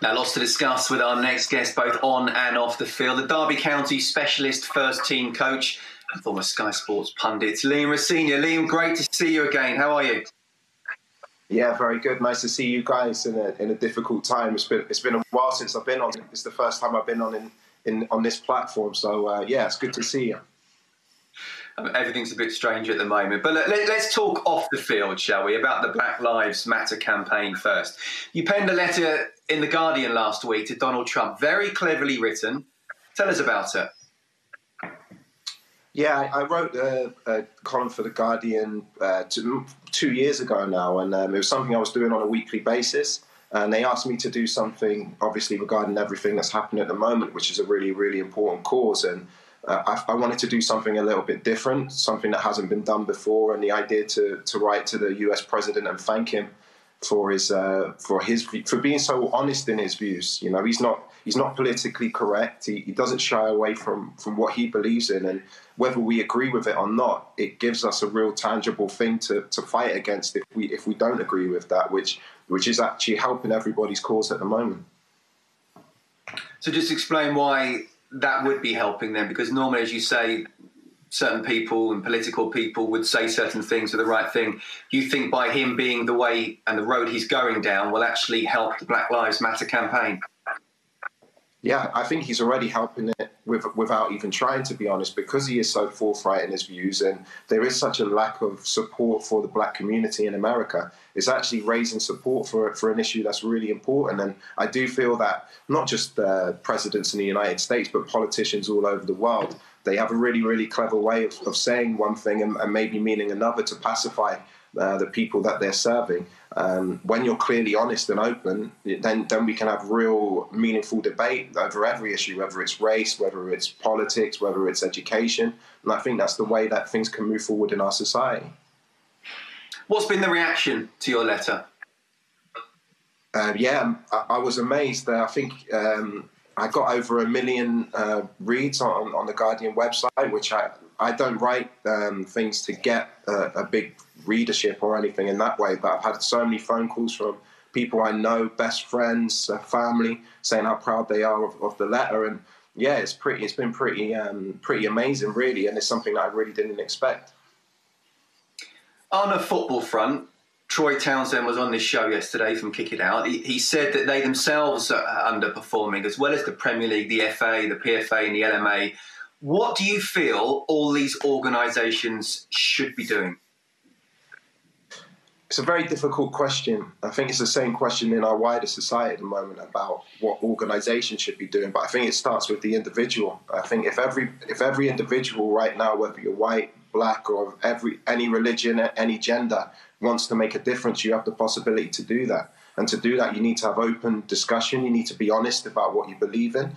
Now, lots to discuss with our next guest, both on and off the field. The Derby County specialist first-team coach and former Sky Sports pundit, Liam Rosenior. Liam, great to see you again. How are you? Yeah, very good. Nice to see you guys in a difficult time. It's been a while since I've been on. It's the first time I've been on this platform. So yeah, it's good to see you. Everything's a bit strange at the moment. But let's talk off the field, shall we, about the Black Lives Matter campaign first. You penned a letter in The Guardian last week to Donald Trump, very cleverly written. Tell us about it. Yeah, I wrote a column for The Guardian 2 years ago now, and it was something I was doing on a weekly basis. And they asked me to do something, obviously, regarding everything that's happening at the moment, which is a really, really important cause. And I wanted to do something a little bit different, something that hasn't been done before, and the idea to write to the US president and thank him for being so honest in his views. You know, he's not politically correct. He doesn't shy away from what he believes in, and whether we agree with it or not, it gives us a real tangible thing to fight against if we don't agree with that, which is actually helping everybody's cause at the moment. So just explain why that would be helping them, because normally, as you say, certain people and political people would say certain things for the right thing. Do you think by him being the way and the road he's going down will actually help the Black Lives Matter campaign? Yeah, I think he's already helping it without even trying, to be honest, because he is so forthright in his views, and there is such a lack of support for the black community in America. It's actually raising support for an issue that's really important. And I do feel that not just presidents in the United States, but politicians all over the world, they have a really, really clever way of saying one thing and maybe meaning another to pacify the people that they're serving. When you're clearly honest and open, then we can have real meaningful debate over every issue, whether it's race, whether it's politics, whether it's education. And I think that's the way that things can move forward in our society. What's been the reaction to your letter? Yeah, I was amazed. I think I got over 1 million reads on the Guardian website, which I don't write things to get a big readership or anything in that way, but I've had so many phone calls from people I know, best friends, family, saying how proud they are of the letter. And yeah, it's been pretty amazing, really, and it's something that I really didn't expect. On a football front, Troy Townsend was on this show yesterday from Kick It Out. He said that they themselves are underperforming, as well as the Premier League, the FA, the PFA and the LMA. What do you feel all these organisations should be doing? It's a very difficult question. I think it's the same question in our wider society at the moment about what organisations should be doing. But I think it starts with the individual. I think if every individual right now, whether you're white, black, or any religion, any gender, wants to make a difference, you have the possibility to do that. And to do that, you need to have open discussion. You need to be honest about what you believe in.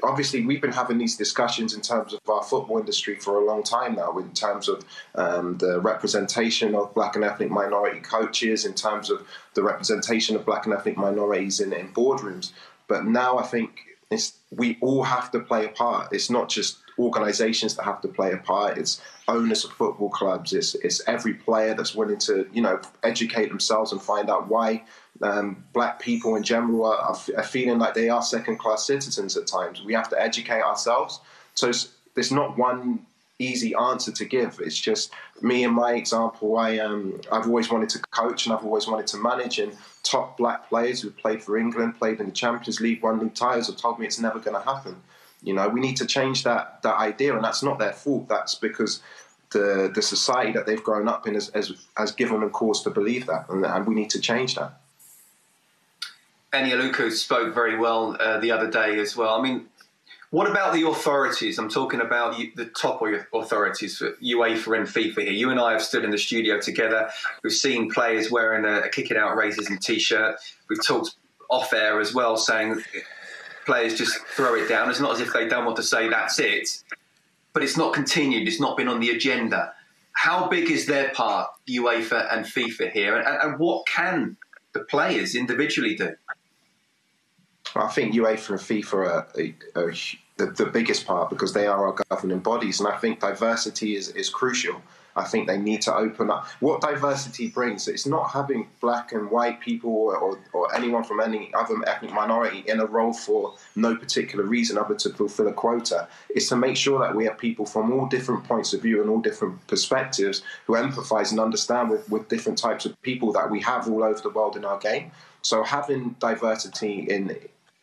Obviously, we've been having these discussions in terms of our football industry for a long time now, in terms of the representation of black and ethnic minority coaches, in terms of the representation of black and ethnic minorities in boardrooms. But now I think we all have to play a part. It's not just organisations that have to play a part. It's owners of football clubs. It's every player that's willing to, educate themselves and find out why black people in general are feeling like they are second-class citizens at times. We have to educate ourselves. So there's not one easy answer to give. It's just me and my example. I've always wanted to coach and I've always wanted to manage, and top black players who played for England, played in the Champions League, won league titles, have told me it's never going to happen. We need to change that idea, and that's not their fault. That's because the society that they've grown up in has given them cause to believe that, and we need to change that. Enioluku spoke very well the other day as well. I mean, what about the authorities? I'm talking about the top authorities for UEFA and FIFA here. You and I have stood in the studio together. We've seen players wearing a Kick It Out racism T-shirt. We've talked off air as well, saying players just throw it down. It's not as if they don't want to say that's it, but it's not continued. It's not been on the agenda. How big is their part, UEFA and FIFA here, and what can the players individually do? I think UEFA and FIFA are the biggest part, because they are our governing bodies, and I think diversity is crucial. I think they need to open up. What diversity brings, it's not having black and white people or anyone from any other ethnic minority in a role for no particular reason other to fulfill a quota. It's to make sure that we have people from all different points of view and all different perspectives who empathise and understand with different types of people that we have all over the world in our game. So having diversity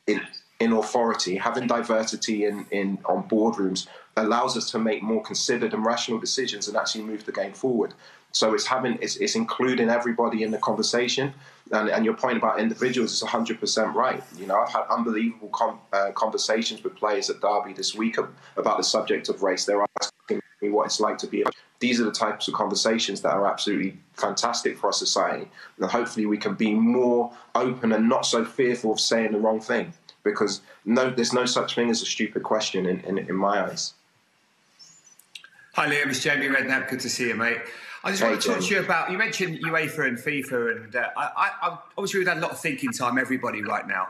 in authority, having diversity on boardrooms allows us to make more considered and rational decisions and actually move the game forward. So it's including everybody in the conversation. And your point about individuals is 100% right. You know, I've had unbelievable conversations with players at Derby this week about the subject of race. They're asking me what it's like to be. These are the types of conversations that are absolutely fantastic for our society. And hopefully we can be more open and not so fearful of saying the wrong thing. Because there's no such thing as a stupid question in my eyes. Hi Liam, it's Jamie Redknapp. Good to see you, mate. I just want to talk to you about, you mentioned UEFA and FIFA, and I obviously we've had a lot of thinking time, everybody right now.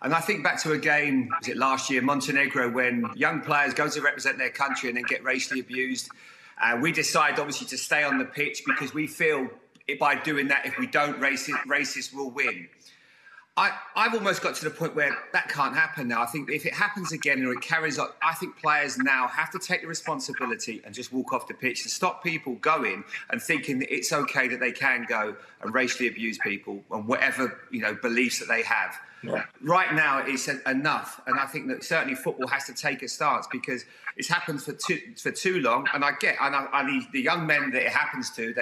And I think back to a game, was it last year, Montenegro, when young players go to represent their country and then get racially abused. We decide obviously to stay on the pitch because we feel by doing that, if we don't, racists will win. I've almost got to the point where that can't happen now. I think if it happens again or it carries on, I think players now have to take the responsibility and just walk off the pitch to stop people going and thinking that it's okay that they can go and racially abuse people and whatever, you know, beliefs that they have. Yeah. Right now, it's enough. And I think that certainly football has to take a stance because it's happened for too long. And the young men that it happens to,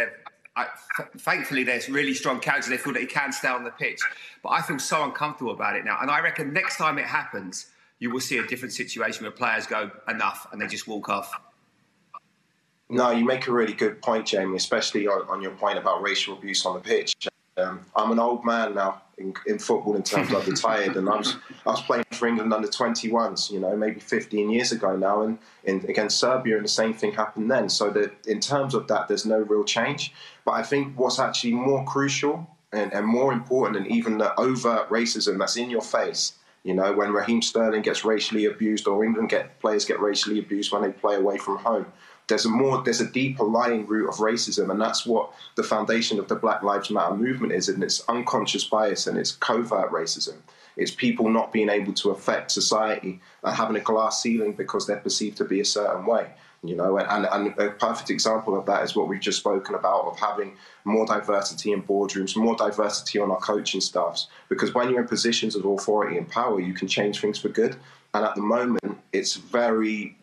thankfully, there's really strong characters. They feel that he can stay on the pitch. But I feel so uncomfortable about it now. And I reckon next time it happens, you will see a different situation where players go, enough, and they just walk off. No, you make a really good point, Jamie, especially on your point about racial abuse on the pitch. I'm an old man now in football in terms of retired, and I was playing for England under 21s, you know, maybe 15 years ago now, and against Serbia, and the same thing happened then. So that in terms of that, there's no real change. But I think what's actually more crucial and more important than even the overt racism that's in your face, you know, when Raheem Sterling gets racially abused or England players get racially abused when they play away from home. There's a deeper lying root of racism, and that's what the foundation of the Black Lives Matter movement is, and it's unconscious bias and it's covert racism. It's people not being able to affect society and having a glass ceiling because they're perceived to be a certain way. You know, and a perfect example of that is what we've just spoken about, of having more diversity in boardrooms, more diversity on our coaching staffs. Because when you're in positions of authority and power, you can change things for good. And at the moment, it's a very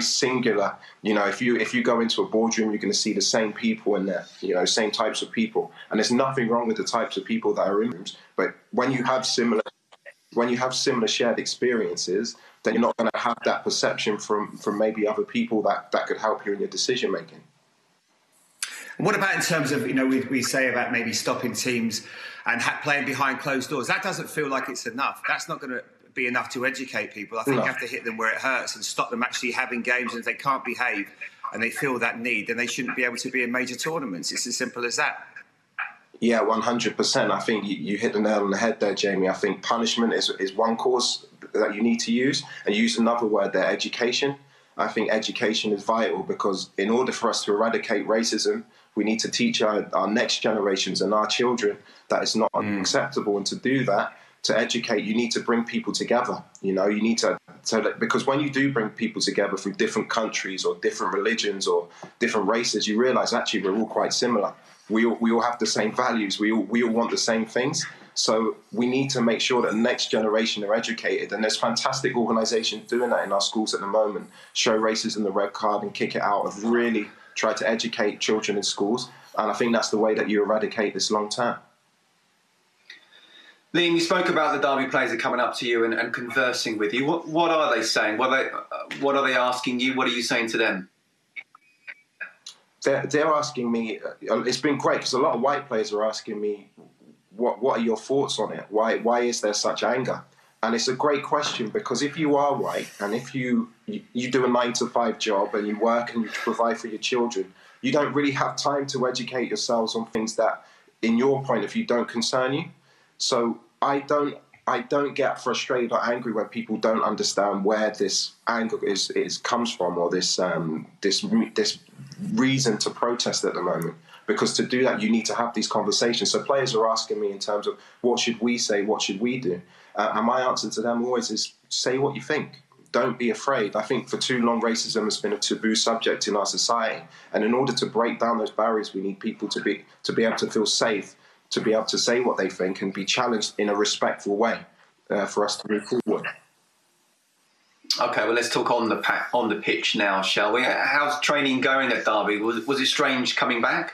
singular. You know, if you go into a boardroom, you're going to see the same people in there. You know, same types of people. And there's nothing wrong with the types of people that are in rooms. But when you have similar shared experiences, then you're not going to have that perception from maybe other people that could help you in your decision making. And what about in terms of, you know, we say about maybe stopping teams and playing behind closed doors? That doesn't feel like it's enough. That's not going to be enough to educate people. I think you have to hit them where it hurts and stop them actually having games. And if they can't behave and they feel that need, then they shouldn't be able to be in major tournaments. It's as simple as that. Yeah, 100%. I think you hit the nail on the head there, Jamie. I think punishment is one cause that you need to use, and use another word there, education. I think education is vital because in order for us to eradicate racism, we need to teach our next generations and our children that it's not acceptable. And to do that, to educate, you need to bring people together. You know, you need to because when you do bring people together from different countries or different religions or different races, you realise actually we're all quite similar. We all have the same values. We all want the same things. So we need to make sure that the next generation are educated. And there's fantastic organisations doing that in our schools at the moment. Show Racism the Red Card and Kick It Out have really tried to educate children in schools. And I think that's the way that you eradicate this long term. Liam, you spoke about the Derby players are coming up to you and conversing with you. What are they saying? What are they asking you? What are you saying to them? They're asking me. It's been great because a lot of white players are asking me, "What are your thoughts on it? Why is there such anger?" And it's a great question because if you are white and if you do a 9-to-5 job and you work and you provide for your children, you don't really have time to educate yourselves on things that, in your point of view, don't concern you. So I I don't get frustrated or angry when people don't understand where this anger comes from, or this reason to protest at the moment. Because to do that, you need to have these conversations. So players are asking me in terms of what should we say, what should we do? And my answer to them always is say what you think. Don't be afraid. I think for too long, racism has been a taboo subject in our society. And in order to break down those barriers, we need people to be able to feel safe, to be able to say what they think and be challenged in a respectful way for us to move forward. Okay, well, let's talk on the pitch now, shall we? How's training going at Derby? Was it strange coming back?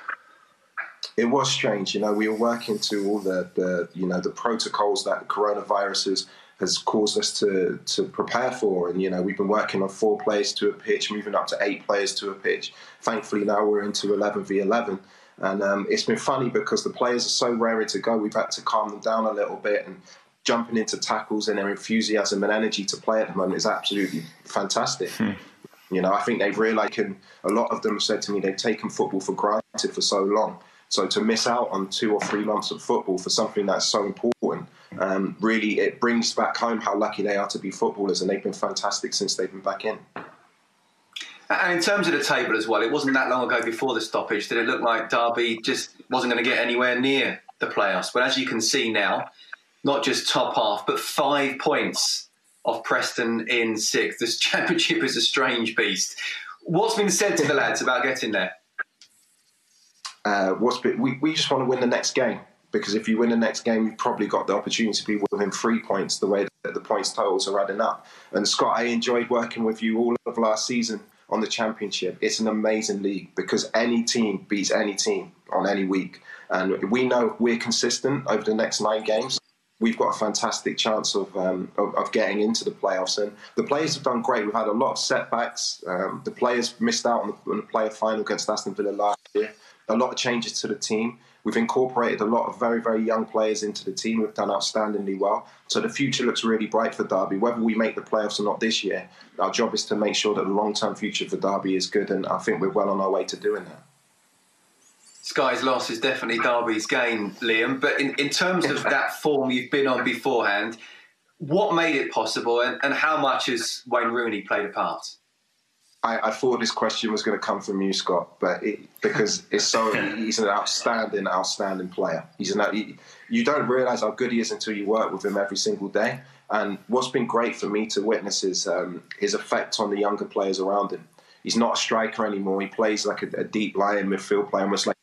It was strange. We were working to all the protocols that coronavirus has caused us to prepare for. And, we've been working on 4 players to a pitch, moving up to 8 players to a pitch. Thankfully, now we're into 11v11. And it's been funny because the players are so raring to go. We've had to calm them down a little bit, and jumping into tackles and their enthusiasm and energy to play at the moment is absolutely fantastic. I think they've realised, and a lot of them have said to me, they've taken football for granted for so long. So to miss out on 2 or 3 months of football for something that's so important, really it brings back home how lucky they are to be footballers, and they've been fantastic since they've been back in. And in terms of the table as well, it wasn't that long ago before the stoppage that it looked like Derby just wasn't going to get anywhere near the playoffs. But as you can see now, not just top half, but 5 points off Preston in 6th. This championship is a strange beast. What's been said to the lads about getting there? We just want to win the next game, because if you win the next game, you've probably got the opportunity to be within 3 points, the way that the points totals are adding up. And Scott, I enjoyed working with you all of last season on the championship. It's an amazing league because any team beats any team on any week. And we know if we're consistent over the next 9 games, we've got a fantastic chance of getting into the playoffs. And the players have done great. We've had a lot of setbacks. The players missed out on the player final against Aston Villa last year. A lot of changes to the team. We've incorporated a lot of very, very young players into the team. We've done outstandingly well. So the future looks really bright for Derby. Whether we make the playoffs or not this year, our job is to make sure that the long-term future for Derby is good, and I think we're well on our way to doing that. Sky's loss is definitely Derby's gain, Liam. But in terms of that form you've been on beforehand, what made it possible, and how much has Wayne Rooney played a part? I thought this question was going to come from you, Scott, but because he's an outstanding player. You don't realise how good he is until you work with him every single day. And what's been great for me to witness is his effect on the younger players around him. He's not a striker anymore. He plays like a deep lying midfield player, almost like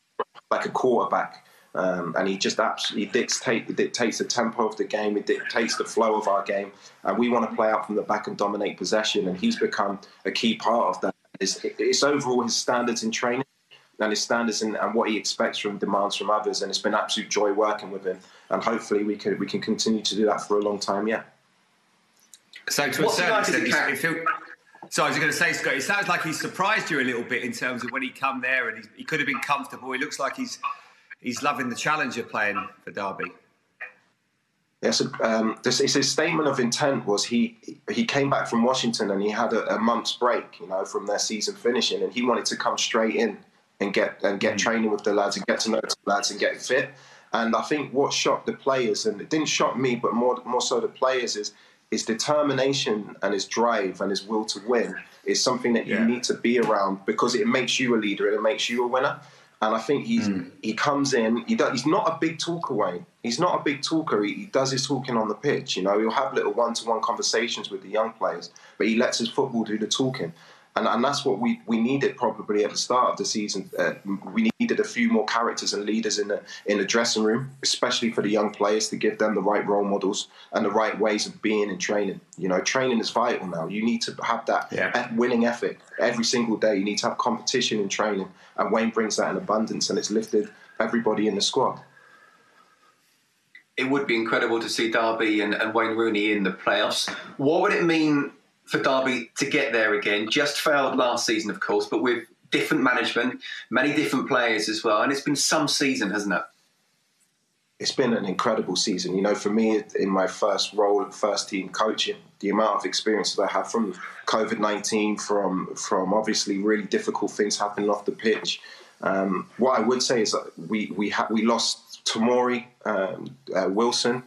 a quarterback. And he just absolutely dictates the tempo of the game. He dictates the flow of our game. And we want to play out from the back and dominate possession. And he's become a key part of that. It's overall his standards in training and his standards and what he expects from demands from others. And it's been absolute joy working with him. And hopefully we can continue to do that for a long time yet. So to a certain extent, so I was going to say, Scott, it sounds like he surprised you a little bit in terms of when he come there, and he could have been comfortable. He looks like he's loving the challenge of playing for Derby. Yes, his statement of intent was he came back from Washington and he had a month's break, from their season finishing, and he wanted to come straight in and get training with the lads and get to know the lads and get fit. And I think what shocked the players, and it didn't shock me, but more so the players, is his determination and his drive and his will to win is something that you need to be around, because it makes you a leader and it makes you a winner. And I think he comes in. He's not a big talker, Wayne. He's not a big talker. He does his talking on the pitch. He'll have little one-to-one conversations with the young players, but he lets his football do the talking. And that's what we needed probably at the start of the season. We needed a few more characters and leaders in the dressing room, especially for the young players, to give them the right role models and the right ways of being in training. Training is vital now. You need to have that winning ethic every single day. You need to have competition in training, and Wayne brings that in abundance, and it's lifted everybody in the squad. It would be incredible to see Derby and Wayne Rooney in the playoffs. What would it mean for Derby to get there again? Just failed last season, of course, but with different management, many different players as well. And it's been some season, hasn't it? It's been an incredible season. For me, in my first role at first team coaching, the amount of experience that I have from COVID-19, from obviously really difficult things happening off the pitch. What I would say is that we lost Tomori, Wilson,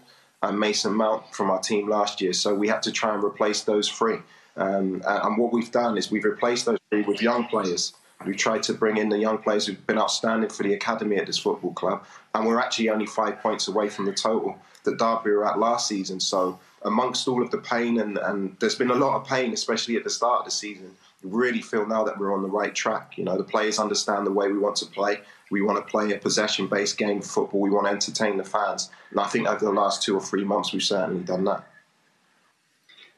and Mason Mount from our team last year. So we had to try and replace those three. And what we've done is we've replaced those three with young players. We've tried to bring in the young players who've been outstanding for the academy at this football club. And we're actually only 5 points away from the total that Derby were at last season. So amongst all of the pain, and there's been a lot of pain, especially at the start of the season, we really feel now that we're on the right track. You know, the players understand the way we want to play. We want to play a possession-based game of football. We want to entertain the fans. And I think over the last 2 or 3 months, we've certainly done that.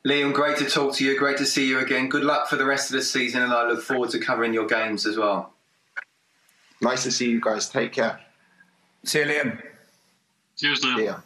Liam, great to talk to you. Great to see you again. Good luck for the rest of the season, and I look forward to covering your games as well. Nice to see you guys. Take care. See you, Liam. Cheers, Liam. Yeah.